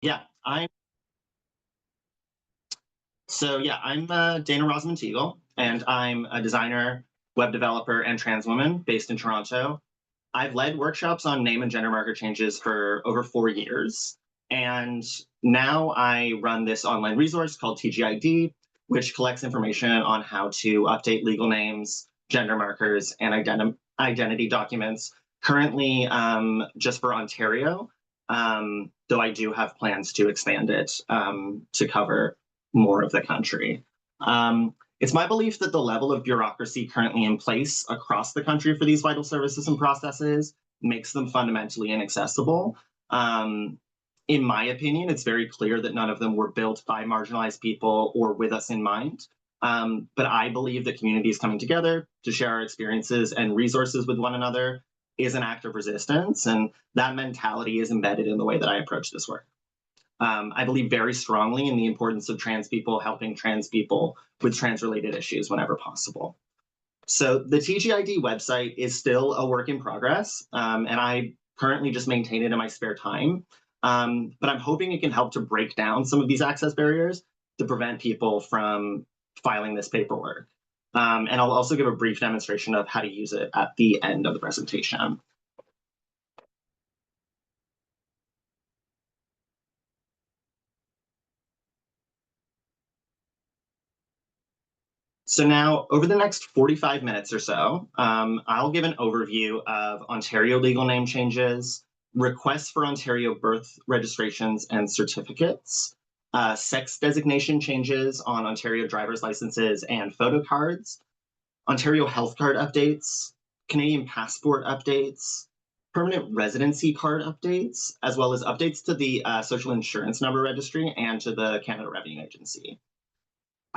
Yeah, I'm Dana Teagle, and I'm a designer, web developer, and trans woman based in Toronto. I've led workshops on name and gender marker changes for over 4 years, and now I run this online resource called TGID, which collects information on how to update legal names, gender markers, and identity documents. Currently, just for Ontario, though I do have plans to expand it to cover more of the country. It's my belief that the level of bureaucracy currently in place across the country for these vital services and processes makes them fundamentally inaccessible. In my opinion, it's very clear that none of them were built by marginalized people or with us in mind. But I believe that communities coming together to share our experiences and resources with one another is an act of resistance, and that mentality is embedded in the way that I approach this work. I believe very strongly in the importance of trans people helping trans people with trans-related issues whenever possible. So the TGID website is still a work in progress, and I currently just maintain it in my spare time. But I'm hoping it can help to break down some of these access barriers to prevent people from filing this paperwork. And I'll also give a brief demonstration of how to use it at the end of the presentation. So now, over the next 45 minutes or so, I'll give an overview of Ontario legal name changes, requests for Ontario birth registrations and certificates, sex designation changes on Ontario driver's licenses and photo cards, Ontario health card updates, Canadian passport updates, permanent residency card updates, as well as updates to the social insurance number registry and to the Canada Revenue Agency.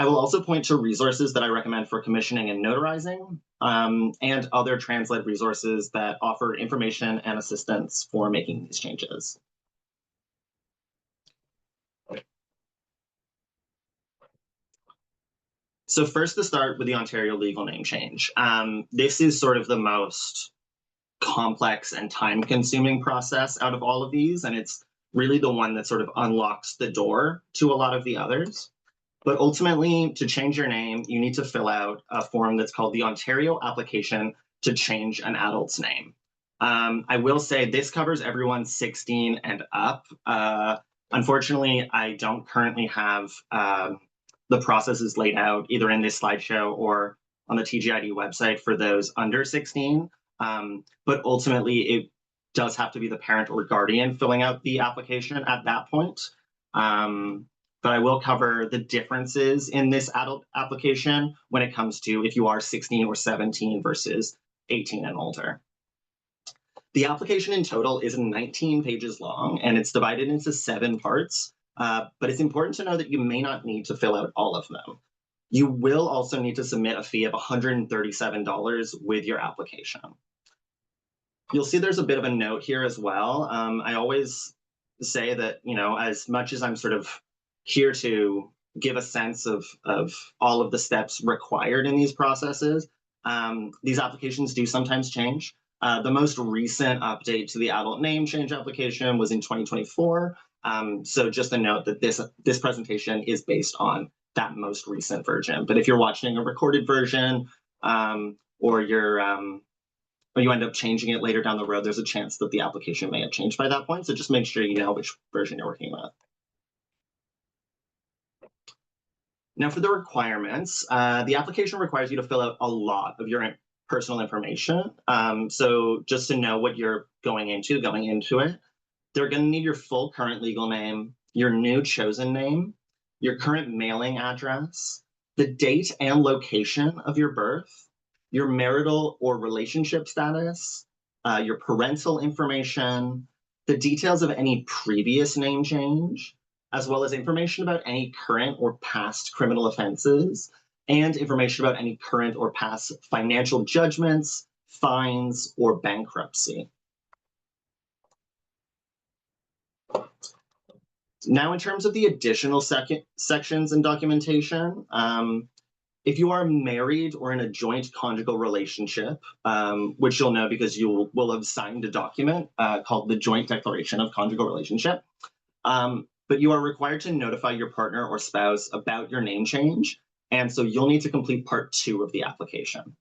I will also point to resources that I recommend for commissioning and notarizing, and other trans-led resources that offer information and assistance for making these changes. So first, to start with the Ontario legal name change. This is sort of the most complex and time-consuming process out of all of these, and it's really the one that sort of unlocks the door to a lot of the others. But ultimately, to change your name, you need to fill out a form that's called the Ontario Application to Change an Adult's Name. I will say this covers everyone 16 and up. Unfortunately, I don't currently have the processes laid out either in this slideshow or on the TGID website for those under 16. But ultimately, it does have to be the parent or guardian filling out the application at that point. But I will cover the differences in this adult application when it comes to if you are 16 or 17 versus 18 and older. The application in total is 19 pages long, and it's divided into 7 parts, but it's important to know that you may not need to fill out all of them. You will also need to submit a fee of $137 with your application. You'll see there's a bit of a note here as well. I always say that, as much as I'm sort of here to give a sense of all of the steps required in these processes, these applications do sometimes change. The most recent update to the adult name change application was in 2024. So just a note that this presentation is based on that most recent version. But if you're watching a recorded version, or you end up changing it later down the road, there's a chance that the application may have changed by that point. So just make sure you know which version you're working with. Now, for the requirements, the application requires you to fill out a lot of your personal information. So just to know what you're going into it, they're going to need your full current legal name, your new chosen name, your current mailing address, the date and location of your birth, your marital or relationship status, your parental information, the details of any previous name change, as well as information about any current or past criminal offenses, and information about any current or past financial judgments, fines, or bankruptcy. Now, in terms of the additional sections and documentation, if you are married or in a joint conjugal relationship, which you'll know because you will have signed a document called the Joint Declaration of Conjugal Relationship, but you are required to notify your partner or spouse about your name change. And so you'll need to complete part 2 of the application.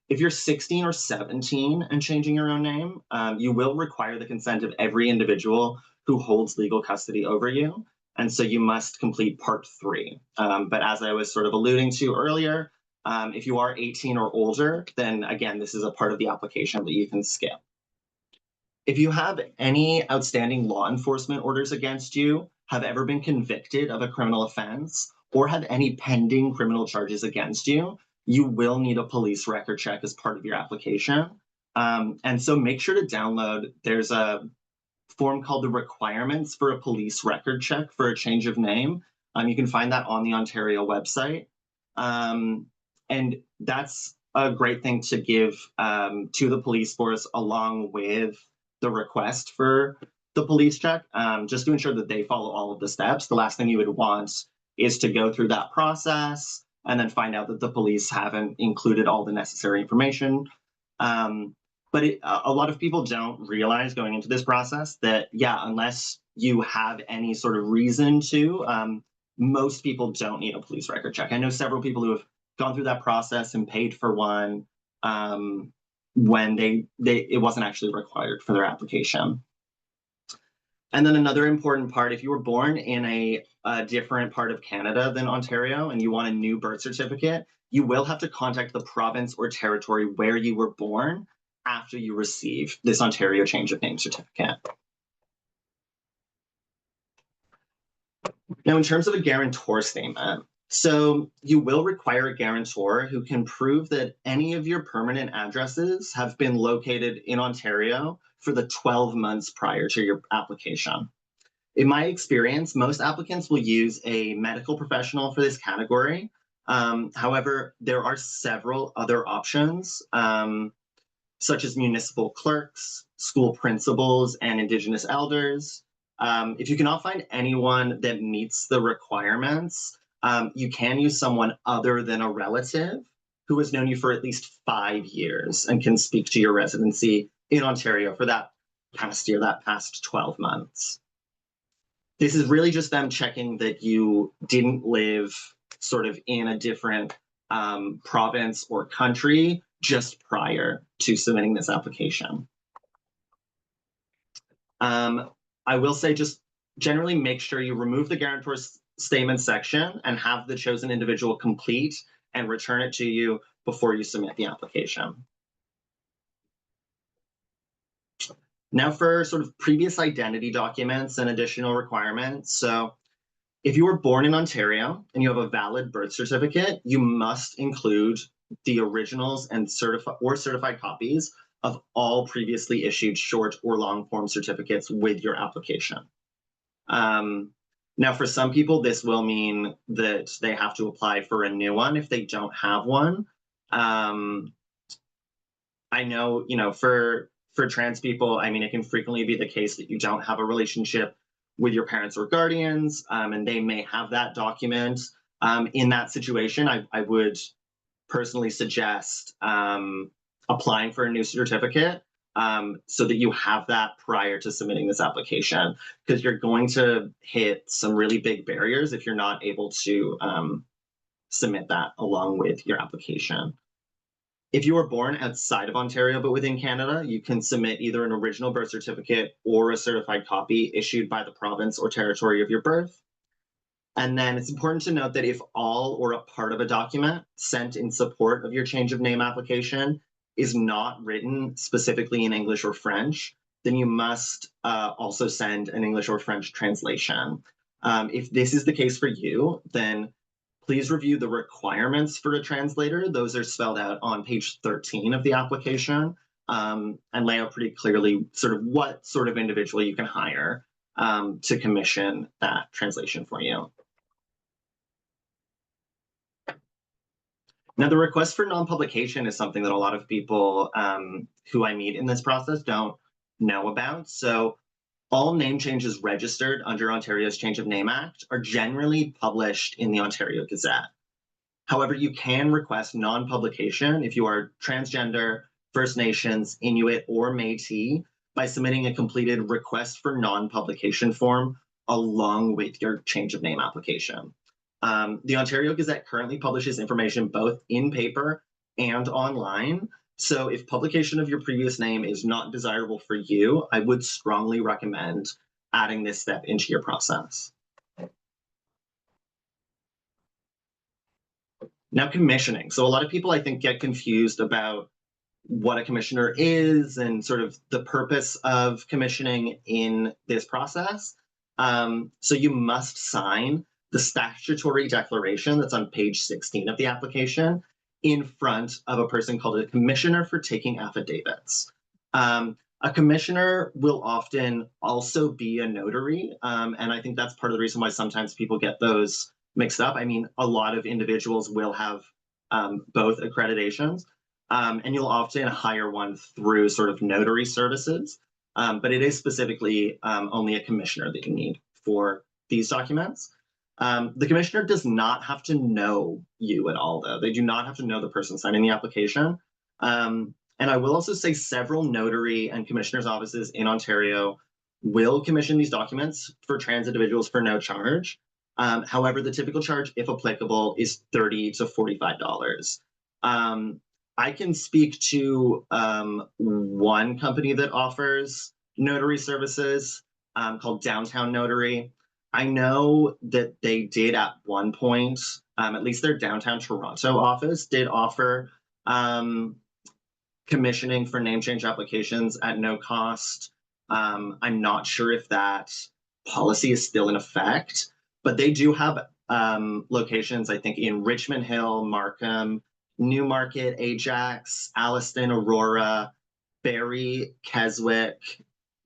If you're 16 or 17 and changing your own name, you will require the consent of every individual who holds legal custody over you. And so you must complete part 3. But as I was sort of alluding to earlier, if you are 18 or older, then again, this is a part of the application that you can skip. If you have any outstanding law enforcement orders against you, have ever been convicted of a criminal offense, or have any pending criminal charges against you, you will need a police record check as part of your application. And so make sure to download, there's a form called the requirements for a police record check for a change of name. You can find that on the Ontario website. And that's a great thing to give to the police force along with the request for the police check, just to ensure that they follow all of the steps. The last thing you would want is to go through that process and then find out that the police haven't included all the necessary information. But a lot of people don't realize going into this process that, yeah, unless you have any sort of reason to, most people don't need a police record check. I know several people who have gone through that process and paid for one when it wasn't actually required for their application. And then another important part, if you were born in a different part of Canada than Ontario and you want a new birth certificate, you will have to contact the province or territory where you were born after you receive this Ontario change of name certificate. Now, in terms of a guarantor statement, so you will require a guarantor who can prove that any of your permanent addresses have been located in Ontario for the 12 months prior to your application. In my experience, most applicants will use a medical professional for this category. However, there are several other options, such as municipal clerks, school principals, and Indigenous elders. If you cannot find anyone that meets the requirements, you can use someone other than a relative who has known you for at least 5 years and can speak to your residency in Ontario for that past year, that past 12 months. This is really just them checking that you didn't live sort of in a different province or country just prior to submitting this application. I will say just generally make sure you remove the guarantor statement section and have the chosen individual complete and return it to you before you submit the application. Now for sort of previous identity documents and additional requirements. So if you were born in Ontario and you have a valid birth certificate, you must include the originals and certified copies of all previously issued short or long form certificates with your application. Now, for some people, this will mean that they have to apply for a new one if they don't have one. I know, for trans people, I mean, it can frequently be the case that you don't have a relationship with your parents or guardians, and they may have that document. In that situation, I would personally suggest applying for a new certificate so that you have that prior to submitting this application, because you're going to hit some really big barriers if you're not able to submit that along with your application. If you were born outside of Ontario but within Canada, you can submit either an original birth certificate or a certified copy issued by the province or territory of your birth. And then it's important to note that if all or a part of a document sent in support of your change of name application is not written specifically in English or French, then you must also send an English or French translation. If this is the case for you, then please review the requirements for a translator. Those are spelled out on page 13 of the application and lay out pretty clearly sort of what sort of individual you can hire to commission that translation for you. Now, the request for non-publication is something that a lot of people who I meet in this process don't know about. So all name changes registered under Ontario's Change of Name Act are generally published in the Ontario Gazette. However, you can request non-publication if you are transgender, First Nations, Inuit, or Métis by submitting a completed request for non-publication form along with your change of name application. The Ontario Gazette currently publishes information both in paper and online. So if publication of your previous name is not desirable for you, I would strongly recommend adding this step into your process. Now, commissioning. So a lot of people, I think, get confused about what a commissioner is and sort of the purpose of commissioning in this process. So you must sign the statutory declaration that's on page 16 of the application in front of a person called a commissioner for taking affidavits. A commissioner will often also be a notary, and I think that's part of the reason why sometimes people get those mixed up. I mean, a lot of individuals will have both accreditations, and you'll often hire one through sort of notary services, but it is specifically only a commissioner that you need for these documents. The commissioner does not have to know you at all, though. They do not have to know the person signing the application. And I will also say several notary and commissioner's offices in Ontario will commission these documents for trans individuals for no charge. However, the typical charge, if applicable, is $30 to $45. I can speak to one company that offers notary services called Downtown Notary. I know that they did at one point, at least their downtown Toronto office did offer commissioning for name change applications at no cost. I'm not sure if that policy is still in effect, but they do have locations, I think, in Richmond Hill, Markham, Newmarket, Ajax, Alliston, Aurora, Barrie, Keswick,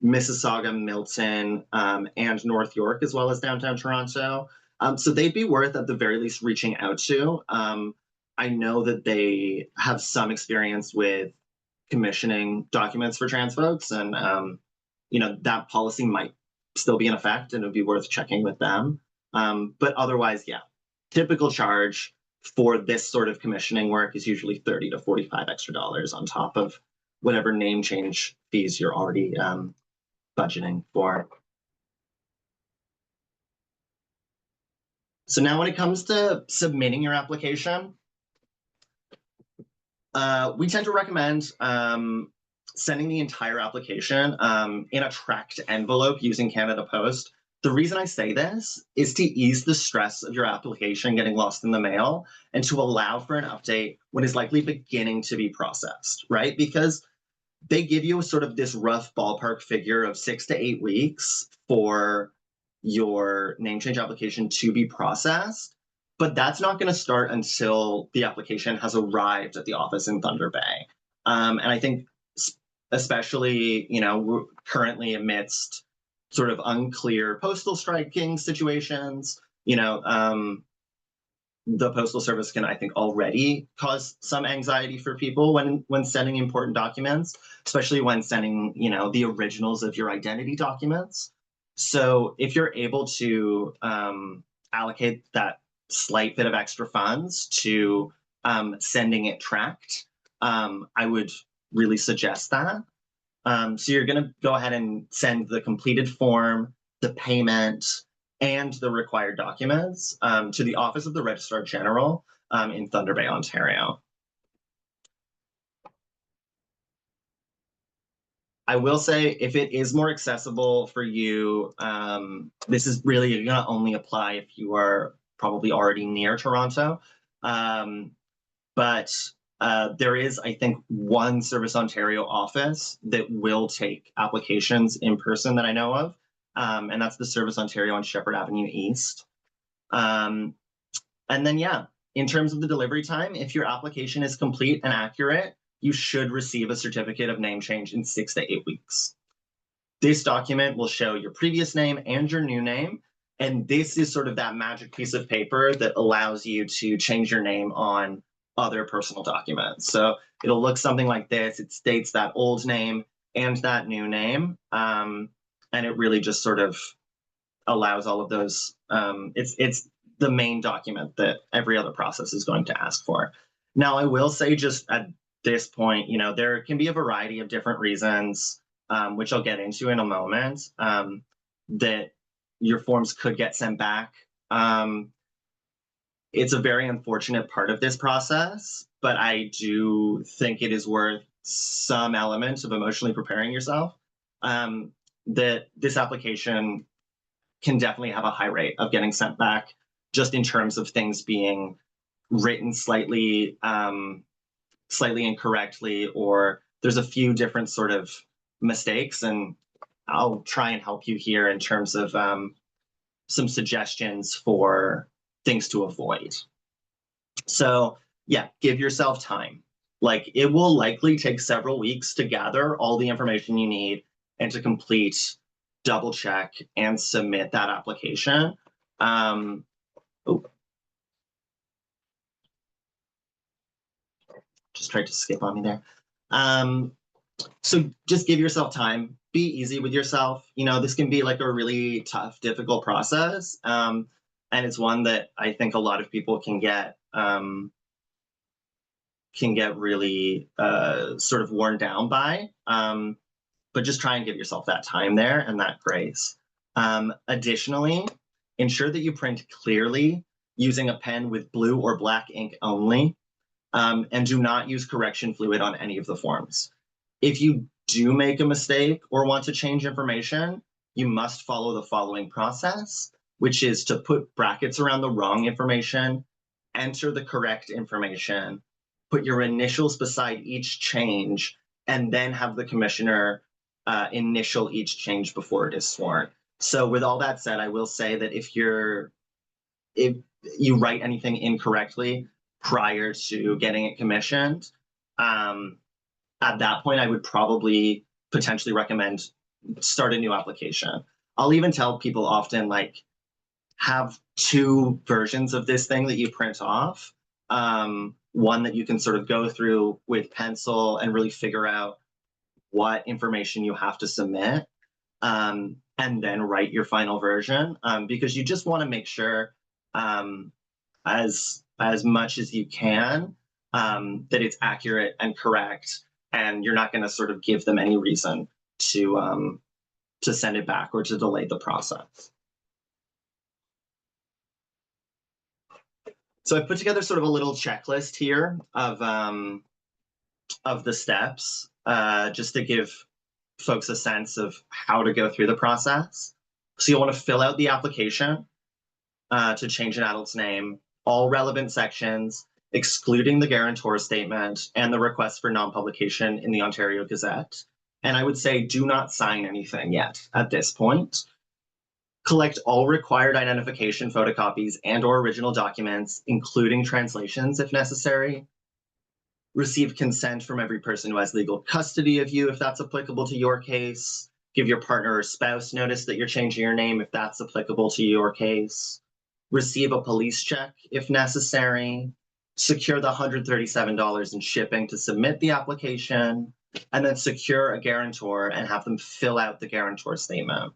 Mississauga, Milton, and North York, as well as downtown Toronto. So they'd be worth, at the very least, reaching out to. I know that they have some experience with commissioning documents for trans folks, and that policy might still be in effect, and it would be worth checking with them. But otherwise, yeah, typical charge for this sort of commissioning work is usually $30 to $45 extra on top of whatever name change fees you're already budgeting for. So now when it comes to submitting your application, we tend to recommend sending the entire application in a tracked envelope using Canada Post. The reason I say this is to ease the stress of your application getting lost in the mail and to allow for an update when it's likely beginning to be processed, right? Because they give you sort of this rough ballpark figure of 6 to 8 weeks for your name change application to be processed, but that's not going to start until the application has arrived at the office in Thunder Bay. And I think especially, we're currently amidst sort of unclear postal striking situations, the Postal Service can, I think, already cause some anxiety for people when sending important documents, especially when sending, the originals of your identity documents. So if you're able to allocate that slight bit of extra funds to sending it tracked, I would really suggest that. So you're going to go ahead and send the completed form, the payment, and the required documents to the Office of the Registrar General in Thunder Bay, Ontario. I will say, if it is more accessible for you, this is really going to only apply if you are probably already near Toronto. But there is, I think, one Service Ontario office that will take applications in person that I know of, and that's the Service Ontario on Shepherd Avenue East. And then, yeah, in terms of the delivery time, if your application is complete and accurate, you should receive a certificate of name change in 6 to 8 weeks. This document will show your previous name and your new name, and this is sort of that magic piece of paper that allows you to change your name on other personal documents. So it'll look something like this. It states that old name and that new name, and it really just sort of allows all of those. It's the main document that every other process is going to ask for. Now, I will say, just at this point, there can be a variety of different reasons, which I'll get into in a moment, that your forms could get sent back. It's a very unfortunate part of this process, but I do think it is worth some element of emotionally preparing yourself. That this application can definitely have a high rate of getting sent back, just in terms of things being written slightly incorrectly, or there's a few different sort of mistakes. And I'll try and help you here in terms of some suggestions for things to avoid. So yeah, give yourself time. Like, it will likely take several weeks to gather all the information you need and to complete, double check, and submit that application. Just tried to skip on me there. So just give yourself time. Be easy with yourself. You know, this can be like a really tough, difficult process. And it's one that I think a lot of people can get really sort of worn down by. But just try and give yourself that time there and that grace. Additionally, ensure that you print clearly using a pen with blue or black ink only, and do not use correction fluid on any of the forms. If you do make a mistake or want to change information, you must follow the following process, which is to put brackets around the wrong information, enter the correct information, put your initials beside each change, and then have the commissioner initial each change before it is sworn. So with all that said, I will say that if you write anything incorrectly prior to getting it commissioned, at that point, I would probably potentially recommend start a new application. I'll even tell people often, like, have two versions of this thing that you print off. One that you can sort of go through with pencil and really figure out what information you have to submit, and then write your final version, because you just want to make sure, as much as you can, that it's accurate and correct, and you're not going to sort of give them any reason to send it back or to delay the process. So I put together sort of a little checklist here of the steps, just to give folks a sense of how to go through the process. So you'll want to fill out the application to change an adult's name, all relevant sections, excluding the guarantor statement and the request for non-publication in the Ontario Gazette. And I would say do not sign anything yet at this point. Collect all required identification photocopies and or original documents, including translations if necessary. Receive consent from every person who has legal custody of you if that's applicable to your case. Give your partner or spouse notice that you're changing your name if that's applicable to your case. Receive a police check if necessary. Secure the $137 in shipping to submit the application, and then secure a guarantor and have them fill out the guarantor statement.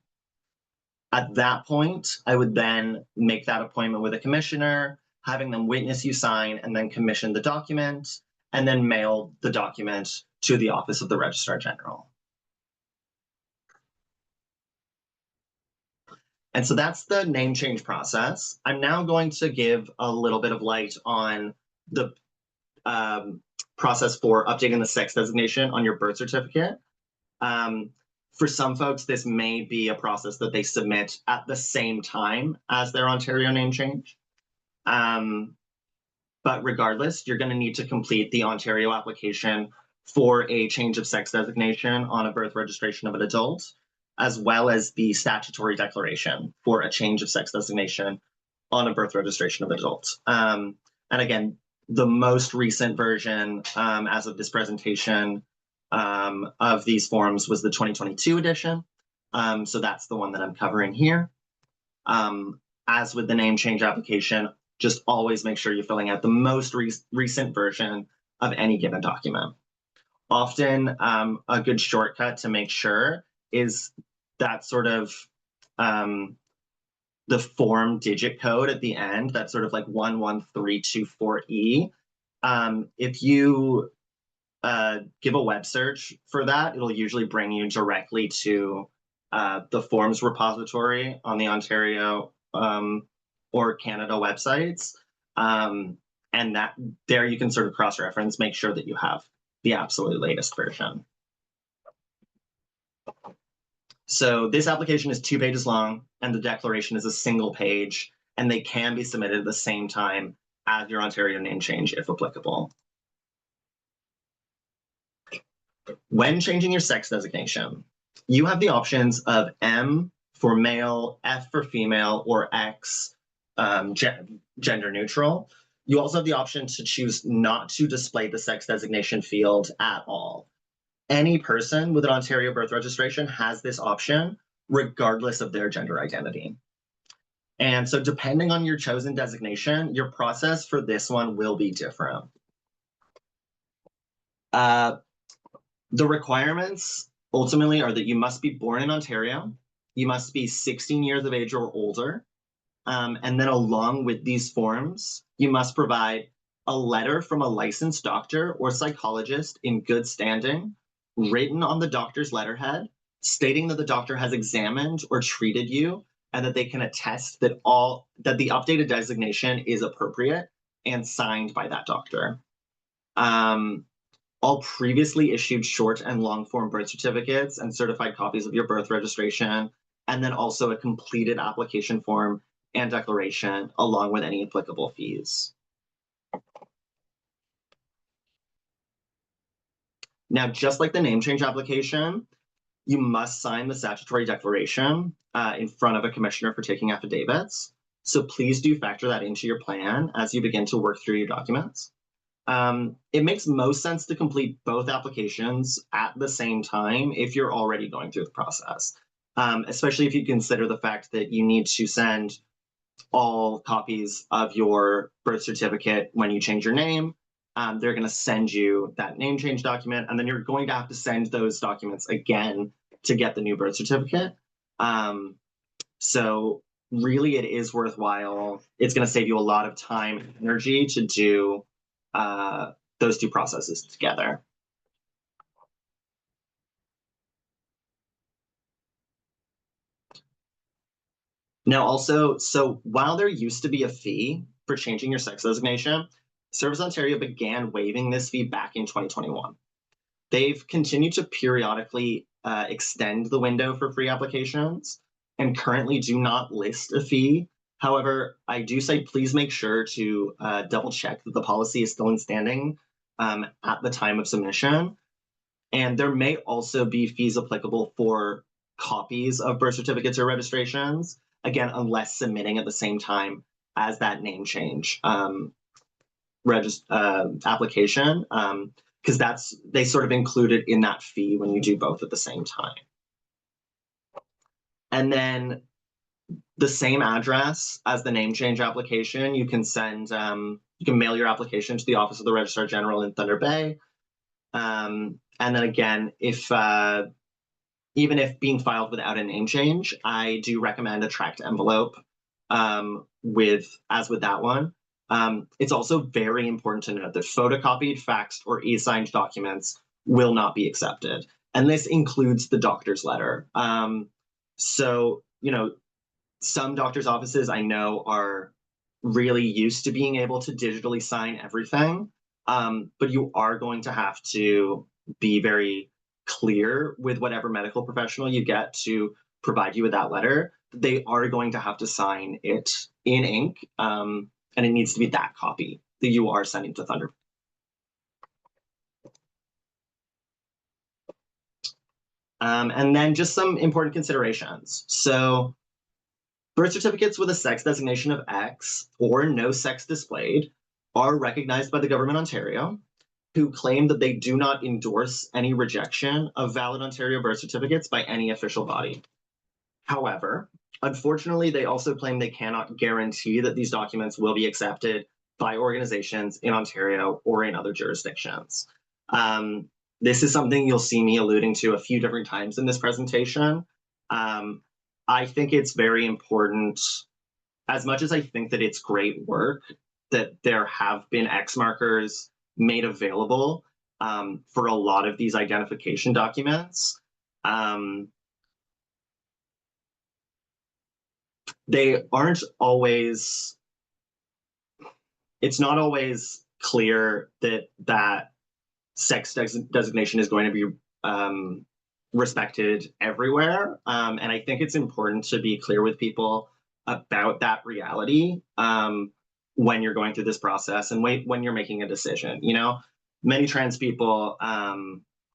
At that point, I would then make that appointment with a commissioner, having them witness you sign and then commission the document, and then mail the document to the Office of the Registrar General. And so that's the name change process. I'm now going to give a little bit of light on the process for updating the sex designation on your birth certificate. For some folks, this may be a process that they submit at the same time as their Ontario name change. But regardless, you're going to need to complete the Ontario application for a change of sex designation on a birth registration of an adult, as well as the statutory declaration for a change of sex designation on a birth registration of an adult. And again, the most recent version, as of this presentation, of these forms was the 2022 edition. So that's the one that I'm covering here. As with the name change application, just always make sure you're filling out the most recent version of any given document. Often, a good shortcut to make sure is that sort of the form digit code at the end, that's sort of like 11324E. If you give a web search for that, it'll usually bring you directly to the forms repository on the Ontario or Canada websites. And that there you can sort of cross-reference, make sure that you have the absolute latest version. So this application is 2 pages long, and the declaration is a single page, and they can be submitted at the same time as your Ontario name change, if applicable. When changing your sex designation, you have the options of M for male, F for female, or X, gender neutral. You also have the option to choose not to display the sex designation field at all. Any person with an Ontario birth registration has this option, regardless of their gender identity. And so depending on your chosen designation, your process for this one will be different. The requirements ultimately are that you must be born in Ontario, you must be 16 years of age or older, and then along with these forms, you must provide a letter from a licensed doctor or psychologist in good standing, written on the doctor's letterhead, stating that the doctor has examined or treated you, and that they can attest that the updated designation is appropriate and signed by that doctor. All previously issued short and long form birth certificates and certified copies of your birth registration, and then also a completed application form and declaration along with any applicable fees. Now, just like the name change application, you must sign the statutory declaration in front of a commissioner for taking affidavits. So please do factor that into your plan as you begin to work through your documents. It makes most sense to complete both applications at the same time if you're already going through the process, especially if you consider the fact that you need to send all copies of your birth certificate when you change your name. They're going to send you that name change document, and then you're going to have to send those documents again to get the new birth certificate. So really, it is worthwhile. It's going to save you a lot of time and energy to do those two processes together. Now, also, so while there used to be a fee for changing your sex designation, Service Ontario began waiving this fee back in 2021. They've continued to periodically extend the window for free applications and currently do not list a fee. However, I do say please make sure to double check that the policy is still in standing at the time of submission. And there may also be fees applicable for copies of birth certificates or registrations, again, unless submitting at the same time as that name change application, because they sort of included in that fee when you do both at the same time. And then the same address as the name change application, you can send, you can mail your application to the Office of the Registrar General in Thunder Bay. And then again, even if being filed without a name change, I do recommend a tracked envelope as with that one. It's also very important to note that photocopied, faxed, or e-signed documents will not be accepted. And this includes the doctor's letter. So, some doctor's offices I know are really used to being able to digitally sign everything, but you are going to have to be very clear with whatever medical professional you get to provide you with that letter. They are going to have to sign it in ink, and it needs to be that copy that you are sending to Thunder. And then just some important considerations. So birth certificates with a sex designation of X or no sex displayed are recognized by the Government of Ontario, who claim that they do not endorse any rejection of valid Ontario birth certificates by any official body. However, unfortunately, they also claim they cannot guarantee that these documents will be accepted by organizations in Ontario or in other jurisdictions. This is something you'll see me alluding to a few different times in this presentation. I think it's very important, as much as I think that it's great work, that there have been X markers made available for a lot of these identification documents. they aren't always, it's not always clear that sex designation is going to be respected everywhere. And I think it's important to be clear with people about that reality when you're going through this process and when you're making a decision. You know, many trans people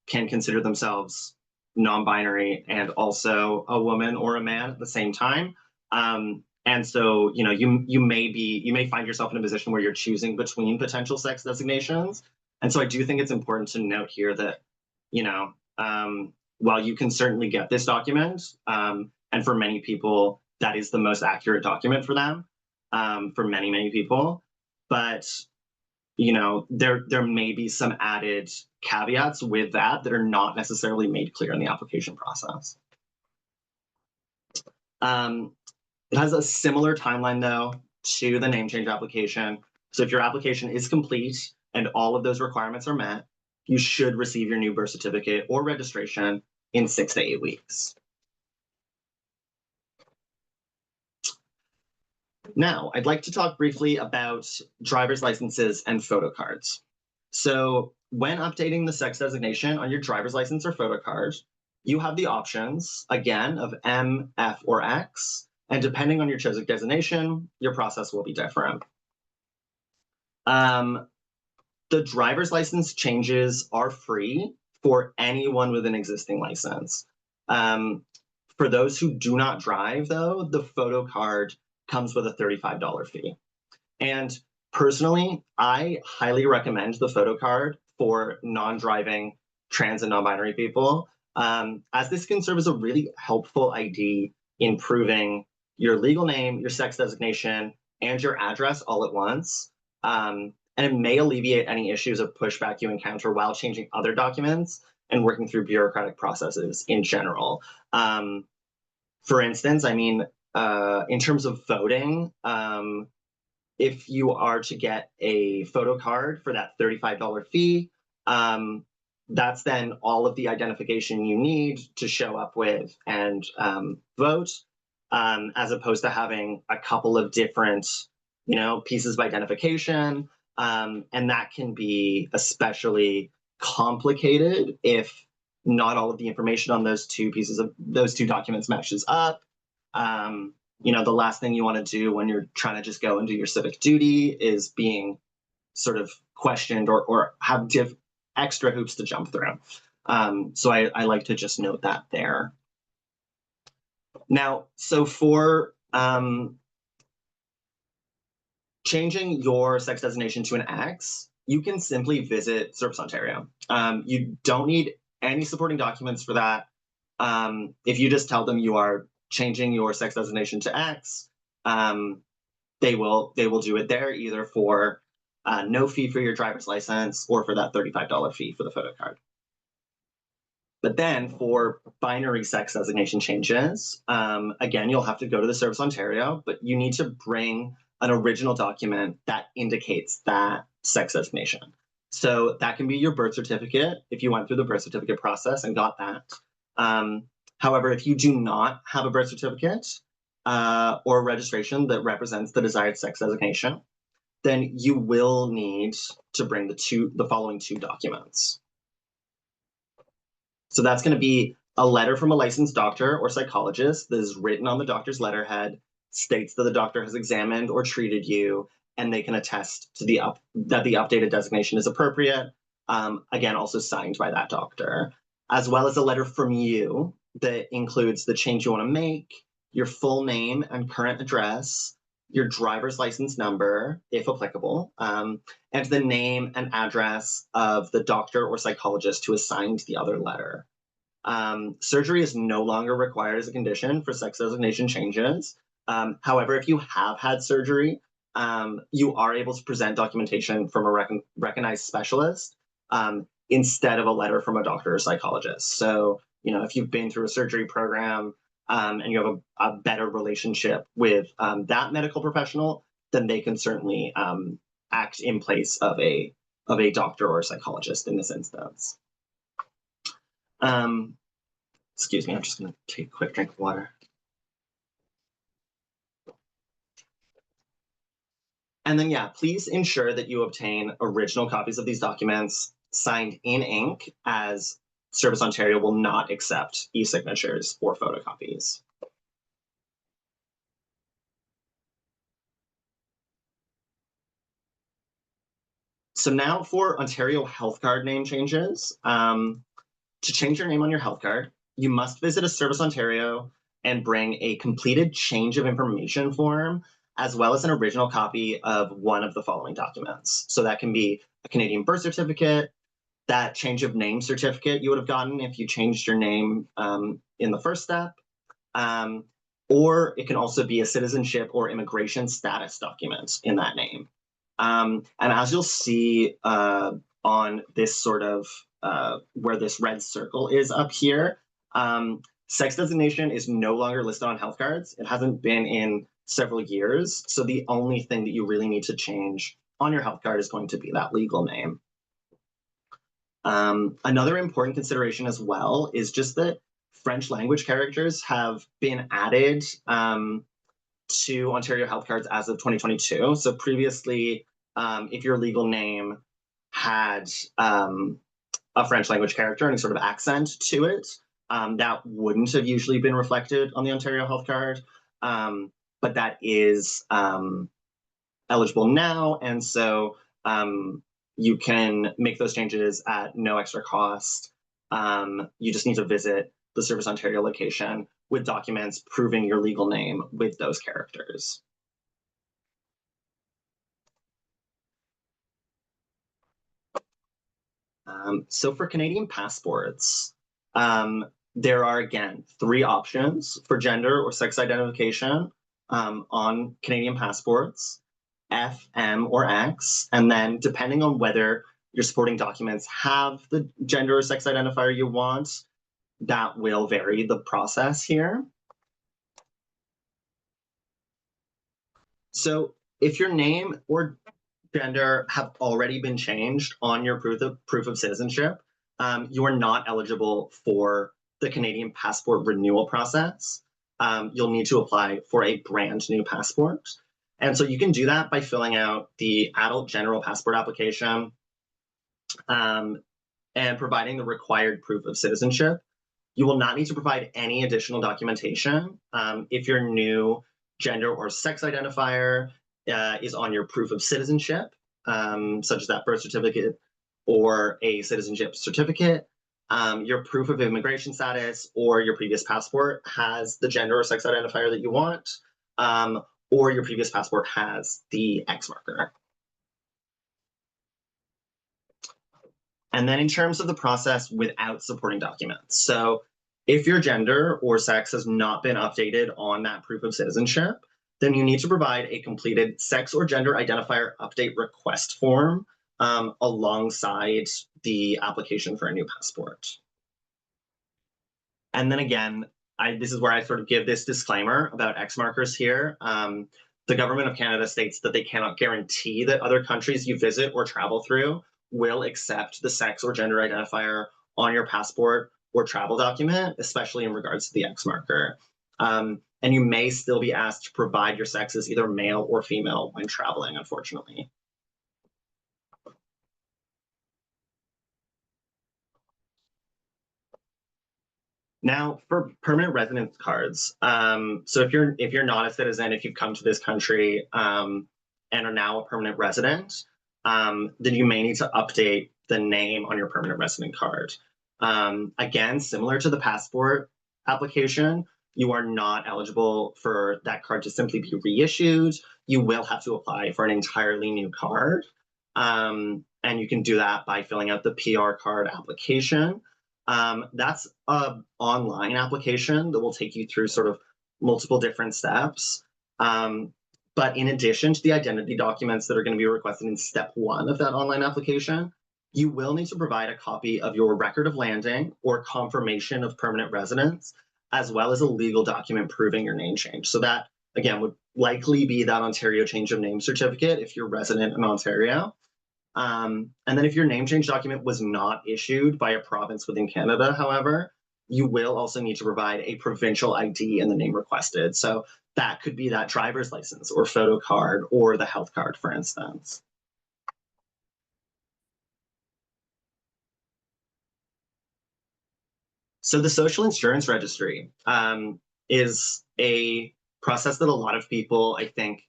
can consider themselves non-binary and also a woman or a man at the same time. And so, you know, you may find yourself in a position where you're choosing between potential sex designations. And so I do think it's important to note here that, you know, while you can certainly get this document, and for many people, that is the most accurate document for them, for many, many people. But, you know, there may be some added caveats with that are not necessarily made clear in the application process. It has a similar timeline, though, to the name change application. So if your application is complete and all of those requirements are met, you should receive your new birth certificate or registration in 6 to 8 weeks. Now, I'd like to talk briefly about driver's licenses and photo cards. So when updating the sex designation on your driver's license or photo card, you have the options, again, of M, F, or X. And depending on your chosen designation, your process will be different. The driver's license changes are free for anyone with an existing license. For those who do not drive, though, the photo card comes with a $35 fee. And personally, I highly recommend the photo card for non-driving trans and non-binary people, as this can serve as a really helpful ID in proving your legal name, your sex designation, and your address all at once. And it may alleviate any issues of pushback you encounter while changing other documents and working through bureaucratic processes in general. For instance, I mean, in terms of voting, if you are to get a photo card for that $35 fee, that's then all of the identification you need to show up with and vote, as opposed to having a couple of different, you know, pieces of identification. And that can be especially complicated if not all of the information on those two documents matches up. You know, the last thing you want to do when you're trying to just go and do your civic duty is being sort of questioned or have extra hoops to jump through. So I like to just note that there. Now, so for changing your sex designation to an X, you can simply visit Service Ontario. You don't need any supporting documents for that. If you just tell them you are changing your sex designation to X, they will do it there, either for no fee for your driver's license or for that $35 fee for the photo card. But then for binary sex designation changes, again, you'll have to go to the Service Ontario, but you need to bring an original document that indicates that sex designation. So that can be your birth certificate if you went through the birth certificate process and got that. However, if you do not have a birth certificate or a registration that represents the desired sex designation, then you will need to bring the following two documents. So that's going to be a letter from a licensed doctor or psychologist that is written on the doctor's letterhead, states that the doctor has examined or treated you, and they can attest to that the updated designation is appropriate. Again, also signed by that doctor, as well as a letter from you that includes the change you want to make, your full name and current address, your driver's license number, if applicable, and the name and address of the doctor or psychologist who assigned the other letter. Surgery is no longer required as a condition for sex designation changes. However, if you have had surgery, you are able to present documentation from a recognized specialist instead of a letter from a doctor or psychologist. So, you know, if you've been through a surgery program and you have a better relationship with that medical professional, then they can certainly act in place of a doctor or a psychologist in this instance. Excuse me, I'm just going to take a quick drink of water. And then, yeah, please ensure that you obtain original copies of these documents signed in ink, as Service Ontario will not accept e-signatures or photocopies. So now for Ontario health card name changes. To change your name on your health card, you must visit a Service Ontario and bring a completed change of information form, as well as an original copy of one of the following documents. So that can be a Canadian birth certificate, that change of name certificate you would have gotten if you changed your name in the first step, or it can also be a citizenship or immigration status document in that name. And as you'll see on this sort of where this red circle is up here, sex designation is no longer listed on health cards. It hasn't been in several years. So the only thing that you really need to change on your health card is going to be that legal name. Another important consideration as well is just that French language characters have been added to Ontario health cards as of 2022. So previously, if your legal name had a French language character and a sort of accent to it, that wouldn't have usually been reflected on the Ontario health card, but that is eligible now, and so you can make those changes at no extra cost. You just need to visit the Service Ontario location with documents proving your legal name with those characters. So for Canadian passports, there are, again, 3 options for gender or sex identification on Canadian passports: F, M, or X. And then depending on whether your supporting documents have the gender or sex identifier you want, that will vary the process here. So if your name or gender have already been changed on your proof of citizenship, you are not eligible for the Canadian passport renewal process. You'll need to apply for a brand new passport. And so you can do that by filling out the adult general passport application and providing the required proof of citizenship. You will not need to provide any additional documentation if your new gender or sex identifier is on your proof of citizenship, such as that birth certificate or a citizenship certificate. Your proof of immigration status or your previous passport has the gender or sex identifier that you want, or your previous passport has the X marker. And then in terms of the process without supporting documents. So if your gender or sex has not been updated on that proof of citizenship, then you need to provide a completed sex or gender identifier update request form alongside the application for a new passport. And then again, this is where I sort of give this disclaimer about X markers here. The government of Canada states that they cannot guarantee that other countries you visit or travel through will accept the sex or gender identifier on your passport or travel document, especially in regards to the X marker. And you may still be asked to provide your sex as either male or female when traveling, unfortunately. Now, for permanent residence cards, so if you're not a citizen, if you've come to this country and are now a permanent resident, then you may need to update the name on your permanent resident card. Again, similar to the passport application, you are not eligible for that card to simply be reissued. You will have to apply for an entirely new card. And you can do that by filling out the PR card application. That's an online application that will take you through sort of multiple different steps. But in addition to the identity documents that are going to be requested in step 1 of that online application, you will need to provide a copy of your record of landing or confirmation of permanent residence, as well as a legal document proving your name change. So that, again, would likely be that Ontario change of name certificate if you're resident in Ontario. And then if your name change document was not issued by a province within Canada, however, you will also need to provide a provincial ID in the name requested. So that could be that driver's license or photo card or the health card, for instance. So the social insurance registry is a process that a lot of people, I think,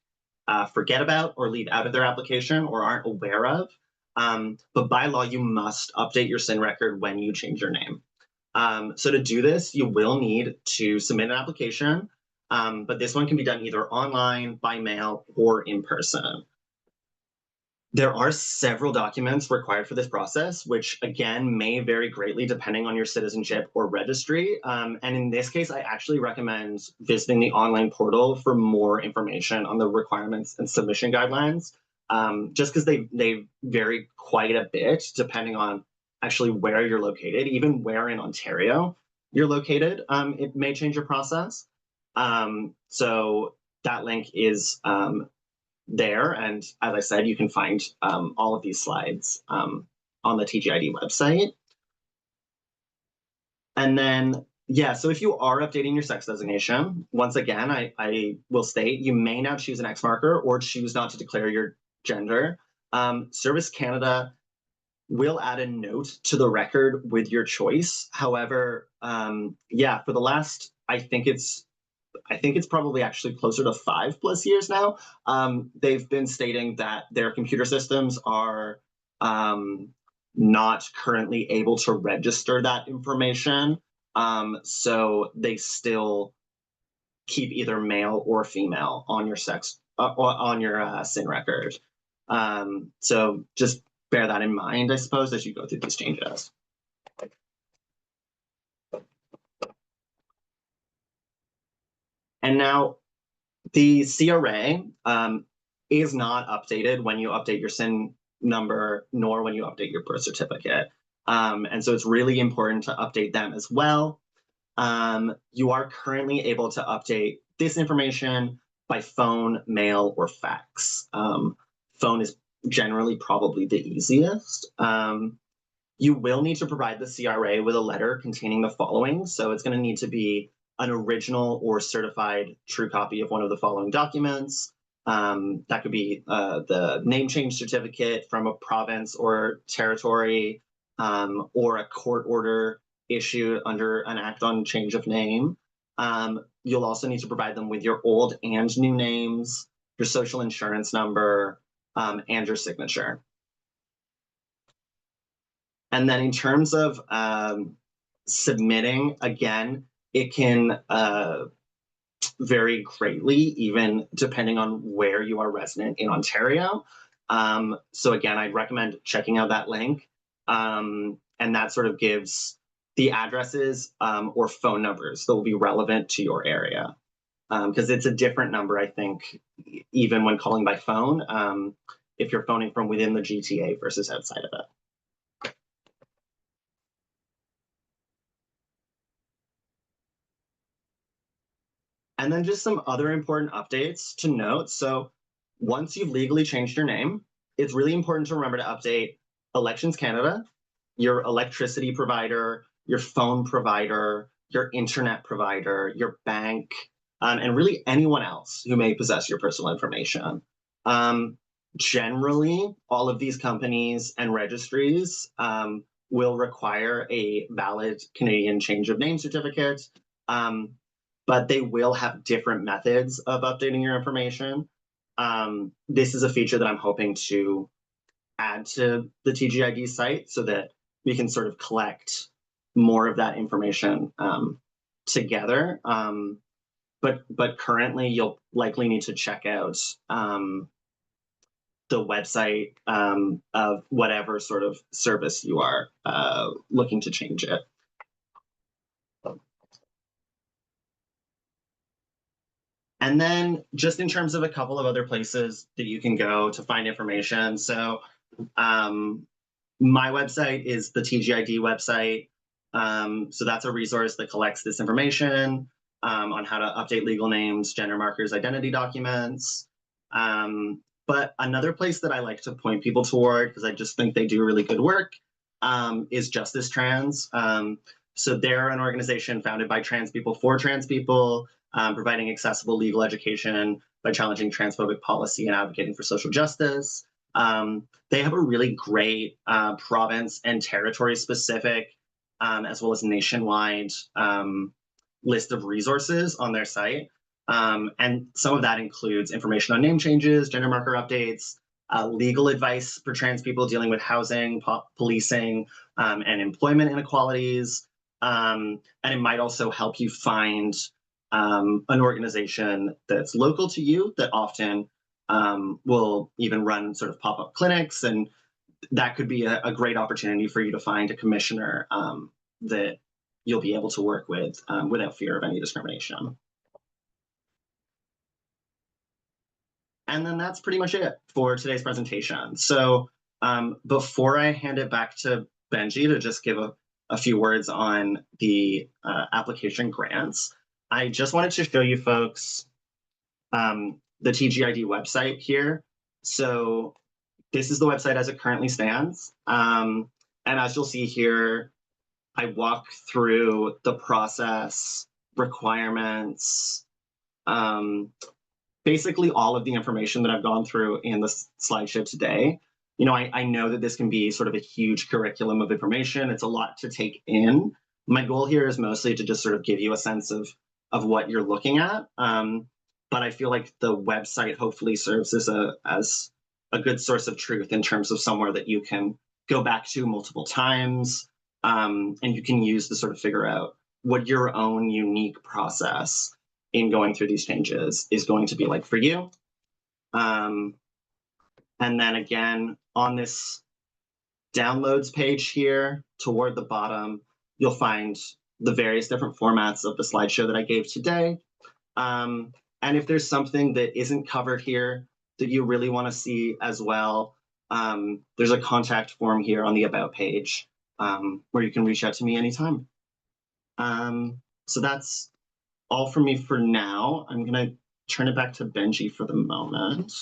forget about or leave out of their application or aren't aware of. But by law, you must update your SIN record when you change your name. So to do this, you will need to submit an application, but this one can be done either online, by mail, or in person. There are several documents required for this process, which again may vary greatly depending on your citizenship or registry. And in this case, I actually recommend visiting the online portal for more information on the requirements and submission guidelines, just because they vary quite a bit depending on actually where you're located, even where in Ontario you're located. It may change your process. So that link is there. And as I said, you can find all of these slides on the TGID website. And then, yeah, so if you are updating your sex designation, once again, I will state you may now choose an X marker or choose not to declare your gender. Service Canada will add a note to the record with your choice. However, yeah, for the last, I think it's probably actually closer to 5+ years now. They've been stating that their computer systems are not currently able to register that information. So they still keep either male or female on your on your SIN record. So just bear that in mind, I suppose, as you go through these changes. And now the CRA is not updated when you update your SIN number, nor when you update your birth certificate. And so it's really important to update them as well. You are currently able to update this information by phone, mail, or fax. Phone is generally probably the easiest. You will need to provide the CRA with a letter containing the following. So it's going to need to be an original or certified true copy of one of the following documents. That could be the name change certificate from a province or territory, or a court order issued under an act on change of name. You'll also need to provide them with your old and new names, your social insurance number, and your signature. And then in terms of submitting, again, it can vary greatly, even depending on where you are resident in Ontario. So again, I'd recommend checking out that link. And that sort of gives the addresses or phone numbers that will be relevant to your area. Because it's a different number, I think, even when calling by phone, if you're phoning from within the GTA versus outside of it. And then just some other important updates to note. So once you've legally changed your name, it's really important to remember to update Elections Canada, your electricity provider, your phone provider, your internet provider, your bank, and really anyone else who may possess your personal information. Generally, all of these companies and registries will require a valid Canadian change of name certificate. But they will have different methods of updating your information. This is a feature that I'm hoping to add to the TGID site so that we can sort of collect more of that information together. But currently, you'll likely need to check out the website of whatever sort of service you are looking to change it. And then just in terms of a couple of other places that you can go to find information. So my website is the TGID website. So that's a resource that collects this information on how to update legal names, gender markers, identity documents. But another place that I like to point people toward, because I just think they do really good work, is Justice Trans. So they're an organization founded by trans people for trans people. providing accessible legal education by challenging transphobic policy and advocating for social justice. They have a really great province and territory specific, as well as nationwide list of resources on their site. And some of that includes information on name changes, gender marker updates, legal advice for trans people dealing with housing, policing, and employment inequalities. And it might also help you find an organization that's local to you that often will even run sort of pop-up clinics. And that could be a great opportunity for you to find a commissioner that you'll be able to work with without fear of any discrimination. And then that's pretty much it for today's presentation. So before I hand it back to Benji to just give a few words on the application grants, I just wanted to show you folks the TGID website here. So this is the website as it currently stands. And as you'll see here, I walk through the process, requirements, basically all of the information that I've gone through in the slideshow today. You know, I know that this can be sort of a huge curriculum of information. It's a lot to take in. My goal here is mostly to just sort of give you a sense of what you're looking at. But I feel like the website hopefully serves as a good source of truth in terms of somewhere that you can go back to multiple times, and you can use to sort of figure out what your own unique process in going through these changes is going to be like for you. And then again, on this downloads page here toward the bottom, you'll find the various different formats of the slideshow that I gave today. And if there's something that isn't covered here that you really want to see as well, there's a contact form here on the About page where you can reach out to me anytime. So that's all from me for now. I'm going to turn it back to Benji for the moment.